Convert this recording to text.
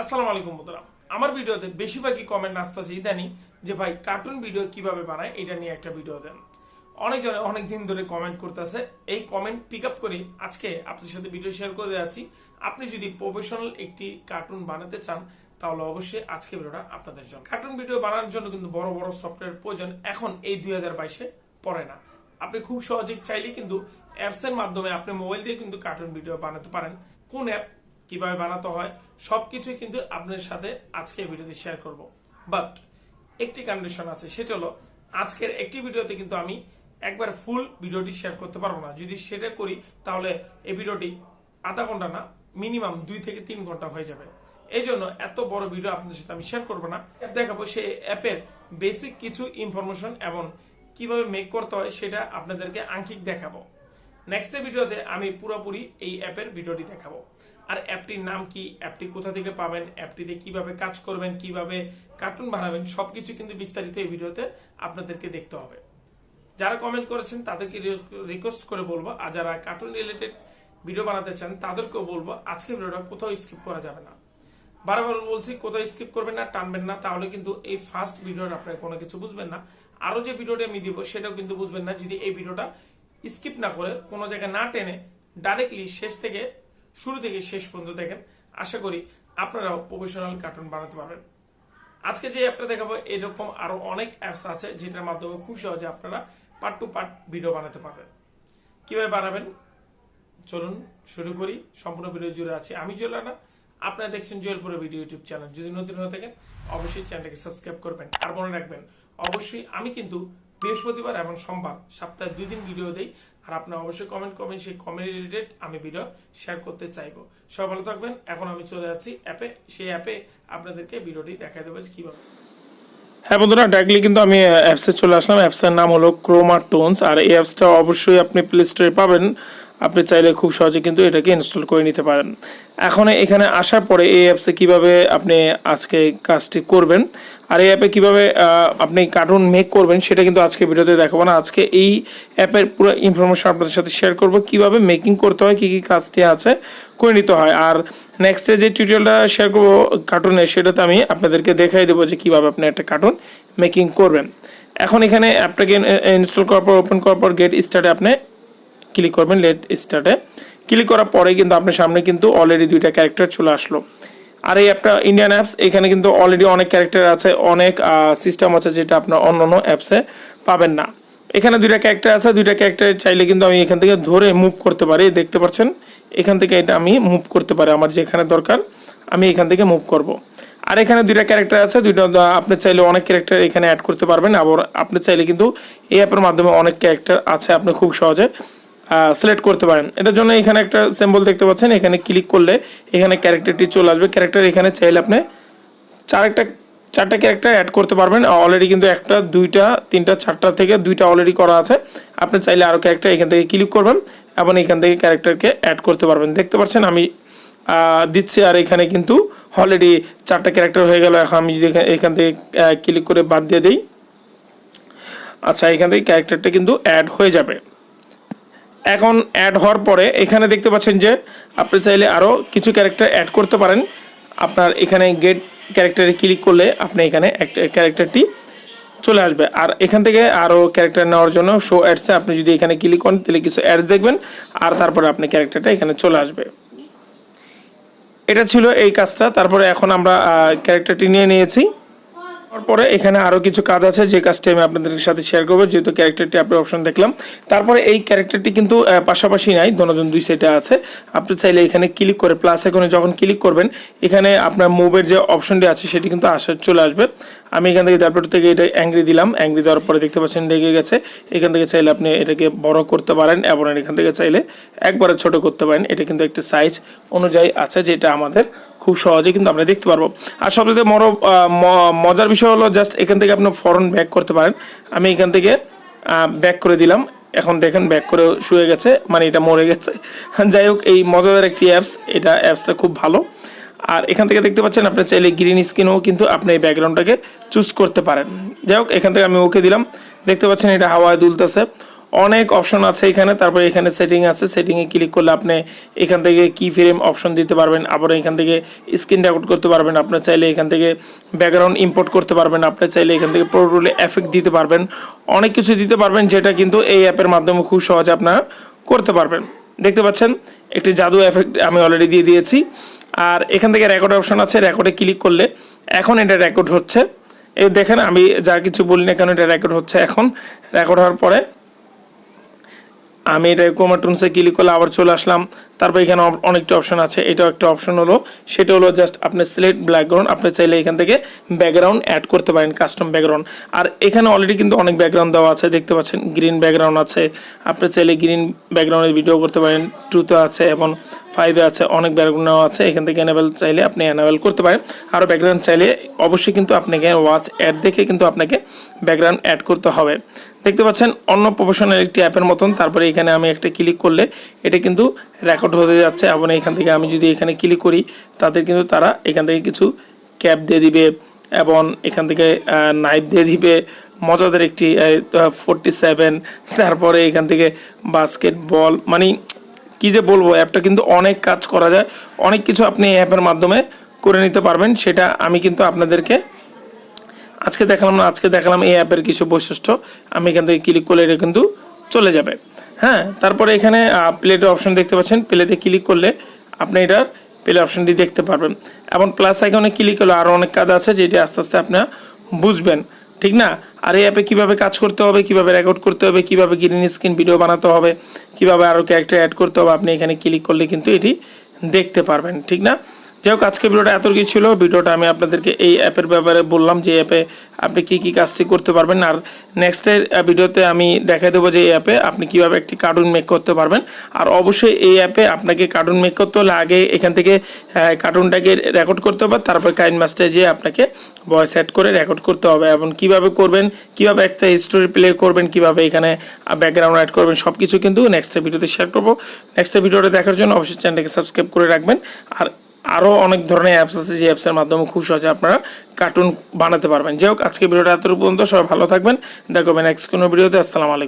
আসসালামু আলাইকুম বন্ধুরা, আমার ভিডিওতে বেশিরভাগই কমেন্ট আসতেছে ইদানি যে ভাই কার্টুন ভিডিও কিভাবে বানায় এটা নিয়ে একটা ভিডিও দেন। অনেকজনে অনেকদিন ধরে কমেন্ট করতেছে, এই কমেন্ট পিক আপ করে আজকে আপনার সাথে ভিডিও শেয়ার করে যাচ্ছি। আপনি যদি প্রফেশনাল একটি কার্টুন বানাতে চান তাহলে অবশ্যই আজকে ভিডিওটা আপনাদের জন্য। কার্টুন ভিডিও বানানোর জন্য কিন্তু বড় বড় সফটওয়্যার প্রয়োজন এখন এই 2022-এ পড়ে না। আপনি খুব সহজেই চাইলে কিন্তু অ্যাপস এর মাধ্যমে আপনি মোবাইল দিয়ে কিন্তু কার্টুন ভিডিও বানাতে পারেন। কোন অ্যাপ কিভাবে বানাতে হয় সবকিছুই কিন্তু আপনার সাথে আজকে ভিডিওতে শেয়ার করব। বাট একটি কন্ডিশন আছে, সেটা হলো আজকের একটি ভিডিওতে কিন্তু আমি একবার ফুল ভিডিওটি শেয়ার করতে পারবো না। যদি সেটা করি তাহলে এই ভিডিওটি আধা ঘন্টা না, মিনিমাম 2 থেকে 3 ঘন্টা হয়ে যাবে। এই জন্য এত বড় ভিডিও আপনাদের সাথে আমি শেয়ার করবো না। দেখাবো সেই অ্যাপের বেসিক কিছু ইনফরমেশন এবং কিভাবে মেক করতে হয় সেটা আপনাদেরকে আংশিক দেখাবো। নেক্সট ভিডিওতে আমি পুরোপুরি এই অ্যাপের ভিডিওটি দেখাবো। আর অ্যাপটির নাম কি, অ্যাপটি কোথা থেকে পাবেন, অ্যাপটিতে কিভাবে কাজ করবেন, কিভাবে কার্টুন বানাবেন, সবকিছু কিন্তু বিস্তারিত এই ভিডিওতে আপনাদেরকে দেখতে হবে। যারা কমেন্ট করেছেন তাদেরকে রিকোয়েস্ট করে বলবো, আর যারা কার্টুন রিলেটেড ভিডিও বানাতে চান তাদেরকেও বলবো আজকে ভিডিওটা কোথাও স্কিপ করা যাবে না। বারবার বলছি কোথাও স্কিপ করবেন না, টানবেন না, তাহলে কিন্তু এই ফার্স্ট ভিডিওর আপনারা কোনো কিছু বুঝবেন না। আরো যে ভিডিওটা আমি দিব সেটাও কিন্তু বুঝবেন না যদি এই ভিডিওটা স্কিপ না করে কোনো জায়গায় না টেনে ডাইরেক্টলি শুরু থেকে শেষ পর্যন্ত দেখেন। আশা করি আপনারাও প্রফেশনাল কার্টুন বানাতে পারবেন। আজকে যে অ্যাপটা দেখাবো এরকম আরো অনেক অ্যাপস আছে যেটার মাধ্যমে খুব সহজে আপনারা পার্ট টু পার্ট ভিডিও বানাতে পারবেন। কিভাবে বানাবেন চলুন শুরু করি। সম্পূর্ণ ভিডিও জুড়ে আছে আমি জুয়েলানা, আপনারা দেখছেন জুয়েলপুরে ভিডিও ইউটিউব চ্যানেল। যদি নতুন হয়ে থাকেন অবশ্যই চ্যানেলটাকে সাবস্ক্রাইব করবেন। আর মনে রাখবেন অবশ্যই আমি কিন্তু বৃহস্পতিবার এবং সোমবার সপ্তাহে 2 দিন ভিডিও দেই। আর আপনারা অবশ্যই কমেন্ট করবেন, সেই কমেন্ট রিলেটেড আমি ভিডিও শেয়ার করতে চাইবো। সবাই ভালো থাকবেন। এখন আমি চলে যাচ্ছি অ্যাপে, সেই অ্যাপে আপনাদেরকে ভিডিওটি দেখাই দেবো কিভাবে। হ্যাঁ বন্ধুরা, ডাইরেক্টলি কিন্তু আমি অ্যাপসে চলে আসলাম। অ্যাপসের নাম হলো ক্রোমা টোনস। আর এই অ্যাপসটা অবশ্যই আপনি প্লে স্টোরে পাবেন। আপনি চাইলে খুব সহজে কিন্তু এটাকে ইনস্টল করে নিতে পারেন। এখন এখানে আসার পরে এই অ্যাপসে কিভাবে আপনি আজকে কাজটি করবেন আর এই অ্যাপে কিভাবে আপনি কার্টুন মেক করবেন সেটা কিন্তু আজকে ভিডিওতে দেখাবো না। আজকে এই অ্যাপের পুরো ইনফরমেশন আপনাদের সাথে শেয়ার করব, কিভাবে মেকিং করতে হয়, কি কি কাজটি আছে করে নিতে হয়। আর নেক্সটে যে টিউটোরিয়ালটা শেয়ার করবো কার্টুনের, সেটাতে আমি আপনাদেরকে দেখাই দেবো যে কিভাবে আপনি একটা কার্টুন মেকিং করবেন। এখন এখানে অ্যাপটাকে ইনস্টল করার পর, ওপেন করার পর গেট স্টার্টে আপনি ক্লিক করবেন। লেট স্টার্টে ক্লিক করার পরে কিন্তু আপনার সামনে কিন্তু অলরেডি 2টা ক্যারেক্টার চলে আসলো। আর এই অ্যাপটা ইন্ডিয়ান অ্যাপস, এখানে কিন্তু অলরেডি অনেক ক্যারেক্টার আছে, অনেক সিস্টেম আছে যেটা আপনার অন্যান্য অ্যাপসে পাবেন না। এখানে 2টা ক্যারেক্টার আছে, 2টা ক্যারেক্টার চাইলে কিন্তু আমি এখান থেকে ধরে মুভ করতে পারি। দেখতে পাচ্ছেন এখান থেকে এটা আমি মুভ করতে পারি, আমার যেখানে দরকার আমি এখান থেকে মুভ করব। আর এখানে 2টা ক্যারেক্টার আছে, 2টা আপনি চাইলে অনেক ক্যারেক্টার এখানে অ্যাড করতে পারবেন। আবার আপনি চাইলে কিন্তু এই অ্যাপের মাধ্যমে অনেক ক্যারেক্টার আছে, আপনি খুব সহজে সিলেক্ট করতে পারেন। এটার জন্য এখানে একটা সিম্বল দেখতে পাচ্ছেন, এখানে ক্লিক করলে এখানে ক্যারেক্টারটি চলে আসবে। ক্যারেক্টার এখানে চাইলে আপনি চারটা ক্যারেক্টার অ্যাড করতে পারবেন। অলরেডি কিন্তু 1টা 2টা 3টা 4টা থেকে 2টা অলরেডি করা আছে। আপনি চাইলে আরও ক্যারেক্টার এখান থেকে ক্লিক করবেন এবং এখান থেকে ক্যারেক্টারকে অ্যাড করতে পারবেন। দেখতে পাচ্ছেন আমি দিচ্ছি, আর এখানে কিন্তু অলরেডি 4টা ক্যারেক্টার হয়ে গেল। এখন আমি যদি এখান থেকে ক্লিক করে বাদ দিয়ে দিই, আচ্ছা এখান থেকে ক্যারেক্টারটা কিন্তু অ্যাড হয়ে যাবে। এখন অ্যাড হওয়ার পরে এখানে দেখতে পাচ্ছেন যে আপনি চাইলে আরও কিছু ক্যারেক্টার অ্যাড করতে পারেন। আপনার এখানে গেট ক্যারেক্টারে ক্লিক করলে আপনি এখানে একটা ক্যারেক্টারটি চলে আসবে। আর এখান থেকে আরও ক্যারেক্টার নেওয়ার জন্য শো অ্যাডসে আপনি যদি এখানে ক্লিক করেন তাহলে কিছু অ্যাডস দেখবেন, আর তারপরে আপনি ক্যারেক্টারটা এখানে চলে আসবে। এটা ছিল এই কাজটা। তারপরে এখন আমরা ক্যারেক্টারটি নিয়ে নিয়েছি। তারপরে এখানে আরও কিছু কাজ আছে যে কাজটি আমি আপনাদের সাথে শেয়ার করবো, যেহেতু ক্যারেক্টারটি আপনি অপশন দেখলাম। তারপরে এই ক্যারেক্টারটি কিন্তু পাশাপাশি নাই, দুজন 2 সাইডে আছে। আপনি চাইলে এখানে ক্লিক করে প্লাস এখানে যখন ক্লিক করবেন এখানে আপনার মুভের যে অপশনটি আছে সেটি কিন্তু চলে আসবে। আমি এখান থেকে তারপর থেকে এটা অ্যাংরি দিলাম। অ্যাংরি দেওয়ার পরে দেখতে পাচ্ছেন লেগে গেছে। এখান থেকে চাইলে আপনি এটাকে বড় করতে পারেন এবং এখান থেকে চাইলে একবারে ছোট করতে পারেন। এটা কিন্তু একটা সাইজ অনুযায়ী আছে যেটা আমাদের খুব সহজে কিন্তু আমরা দেখতে পারবো। আর সবচেয়ে মজার বিষয় হলো জাস্ট এখান থেকে আপনি ফরন ব্যাক করতে পারেন। আমি এখান থেকে ব্যাক করে দিলাম, এখন দেখেন ব্যাক করে শুয়ে গেছে, মানে এটা মরে গেছে। যাই হোক, এই মজাদার একটি অ্যাপস, এটা অ্যাপসটা খুব ভালো। আর এখান থেকে দেখতে পাচ্ছেন আপনি চাইলে গ্রিন স্ক্রিনও কিন্তু আপনি এই ব্যাকগ্রাউন্ডটাকে চুজ করতে পারেন। যাই হোক, এখান থেকে আমি ওকে দিলাম। দেখতে পাচ্ছেন এটা হাওয়ায় দুলতেছে। অনেক অপশন আছে এখানে। তারপরে এখানে সেটিং আছে, সেটিংয়ে ক্লিক করলে আপনি এখান থেকে কি ফ্রেম অপশন দিতে পারবেন, আবার এখান থেকে স্ক্রিন রেকর্ড করতে পারবেন, আপনি চাইলে এখান থেকে ব্যাকগ্রাউন্ড ইম্পোর্ট করতে পারবেন, আপনি চাইলে এখান থেকে প্রো টুলে এফেক্ট দিতে পারবেন, অনেক কিছু দিতে পারবেন, যেটা কিন্তু এই অ্যাপের মাধ্যমে খুব সহজে আপনারা করতে পারবেন। দেখতে পাচ্ছেন একটি জাদু এফেক্ট আমি অলরেডি দিয়ে দিয়েছি। আর এখান থেকে রেকর্ড অপশন আছে, রেকর্ডে ক্লিক করলে এখন এটা রেকর্ড হচ্ছে। এই দেখেন আমি যা কিছু বলি না কেন এটা রেকর্ড হচ্ছে। এখন রেকর্ড হওয়ার পরে আমি এটা কোমাটুনসে ক্লিক করলে আবার চলে আসলাম। তারপর এখানে অনেকটা অপশন আছে, এটাও একটা অপশন হলো, সেটা হলো জাস্ট আপনি সিলেক্ট ব্যাকগ্রাউন্ড। আপনি চাইলে এখান থেকে ব্যাকগ্রাউন্ড অ্যাড করতে পারেন, কাস্টম ব্যাকগ্রাউন্ড। আর এখানে অলরেডি কিন্তু অনেক ব্যাকগ্রাউন্ড দেওয়া আছে, দেখতে পাচ্ছেন গ্রিন ব্যাকগ্রাউন্ড আছে, আপনি চাইলে গ্রিন ব্যাকগ্রাউন্ডের ভিডিও করতে পারেন। 2তে আছে এবং 5-এ আছে, অনেক ব্যাকগ্রাউন্ড আছে। এখান থেকে এনেবেল চাইলে আপনি এনেবেল করতে পারেন। আরও ব্যাকগ্রাউন্ড চাইলে অবশ্যই কিন্তু আপনাকে ওয়াচ অ্যাড দেখে কিন্তু আপনাকে ব্যাকগ্রাউন্ড অ্যাড করতে হবে। দেখতে পাচ্ছেন অন্য প্রফেশনাল একটি অ্যাপের মতন। তারপরে এখানে আমি একটা ক্লিক করলে এটা কিন্তু রেকর্ড হতে যাচ্ছে। এবং এখান থেকে আমি যদি এখানে ক্লিক করি তাদের কিন্তু তারা এখান থেকে কিছু ক্যাপ দিয়ে দিবে এবং এখান থেকে নাইফ দিয়ে দিবে, মজাদার একটি 47। তারপরে এখান থেকে বাস্কেটবল, মানে কী যে বলবো, অ্যাপটা কিন্তু অনেক কাজ করা যায়, অনেক কিছু আপনি এই অ্যাপের মাধ্যমে করে নিতে পারবেন। সেটা আমি কিন্তু আপনাদেরকে আজকে দেখালাম না, আজকে দেখালাম এই অ্যাপের কিছু বৈশিষ্ট্য। আমি এখান থেকে ক্লিক করলে এটা কিন্তু চলে যাবে। হ্যাঁ, তারপরে এখানে প্লেটে অপশন দেখতে পাচ্ছেন, প্লেতে ক্লিক করলে আপনি এটার প্লে অপশনটি দেখতে পারবেন। এবং প্লাস আইকনে ক্লিক করলে আরও অনেক কাজ আছে, যেটি আস্তে আস্তে আপনারা বুঝবেন, ঠিক না? আর এই অ্যাপে কীভাবে কাজ করতে হবে, কীভাবে রেকর্ড করতে হবে, কীভাবে গ্রিন স্ক্রিন ভিডিও বানাতে হবে, কীভাবে আরও ক্যারেক্টার অ্যাড করতে হবে, আপনি এখানে ক্লিক করলে কিন্তু এটি দেখতে পারবেন, ঠিক না? যাই হোক, আজকে ভিডিওটা এত কিছু ছিল। ভিডিওটা আমি আপনাদেরকে এই অ্যাপের ব্যাপারে বললাম যে অ্যাপে আপনি কী কী কাজটি করতে পারবেন। আর নেক্সটের ভিডিওতে আমি দেখাই দেবো যে এই অ্যাপে আপনি কীভাবে একটি কার্টুন মেক করতে পারবেন। আর অবশ্যই এই অ্যাপে আপনাকে কার্টুন মেক করতে হলে আগে এখান থেকে কার্টুনটাকে রেকর্ড করতে হবে, তারপর কাইন মাস্টারে যেয়ে আপনাকে ভয়েস সেট করে রেকর্ড করতে হবে। এবং কীভাবে করবেন, কীভাবে একটা স্টোরি প্লে করবেন, কীভাবে এখানে ব্যাকগ্রাউন্ড অ্যাড করবেন, সব কিছু কিন্তু নেক্সটের ভিডিওতে শেয়ার করবো। নেক্সটের ভিডিওটা দেখার জন্য অবশ্যই চ্যানেলটাকে সাবস্ক্রাইব করে রাখবেন। আর আরও অনেক ধরনের অ্যাপস আছে, যে অ্যাপসের মাধ্যমে খুব সহজে আপনারা কার্টুন বানাতে পারবেন। যাই হোক, আজকে ভিডিওটা এতটুকু পর্যন্ত। সবাই ভালো থাকবেন, দেখা হবে নেক্সট কোনো ভিডিওতে। আসসালামু আলাইকুম।